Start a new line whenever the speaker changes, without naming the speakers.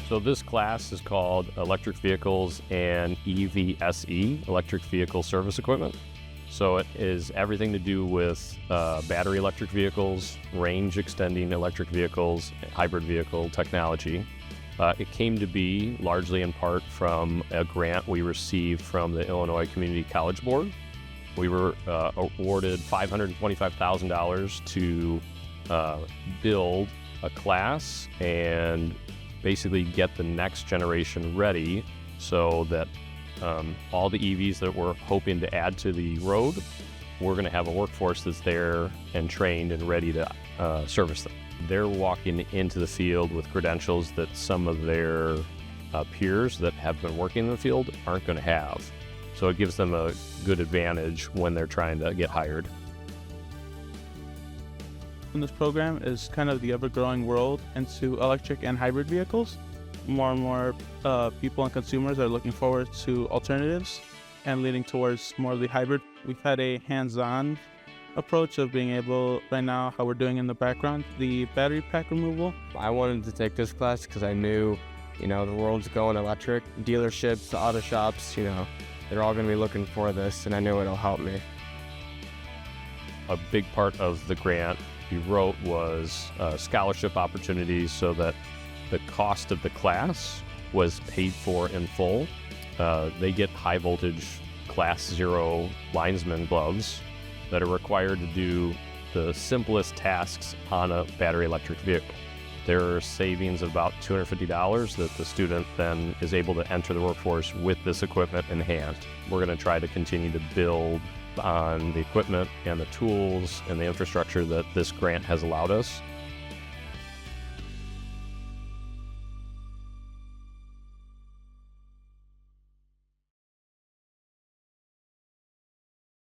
So this class is called Electric Vehicles and EVSE, Electric Vehicle Service Equipment. So it is everything to do with battery electric vehicles, range extending electric vehicles, hybrid vehicle technology. It came to be largely in part from a grant we received from the Illinois Community College Board. We were awarded $525,000 to build a class and basically get the next generation ready so that all the EVs that we're hoping to add to the road, we're going to have a workforce that's there and trained and ready to service them. They're walking into the field with credentials that some of their peers that have been working in the field aren't going to have. So it gives them a good advantage when they're trying to get hired.
In this program is kind of the ever-growing world into electric and hybrid vehicles. More and more people and consumers are looking forward to alternatives and leaning towards more of the hybrid. We've had a hands-on approach of being able, right now, how we're doing in the background, the battery pack removal.
I wanted to take this class because I knew, the world's going electric. Dealerships, the auto shops, they're all going to be looking for this, and I knew it'll help me.
A big part of the grant we wrote was scholarship opportunities so that the cost of the class was paid for in full. They get high voltage class 0 linesman gloves that are required to do the simplest tasks on a battery electric vehicle. There are savings of about $250 that the student then is able to enter the workforce with this equipment in hand. We're going to try to continue to build on the equipment and the tools and the infrastructure that this grant has allowed us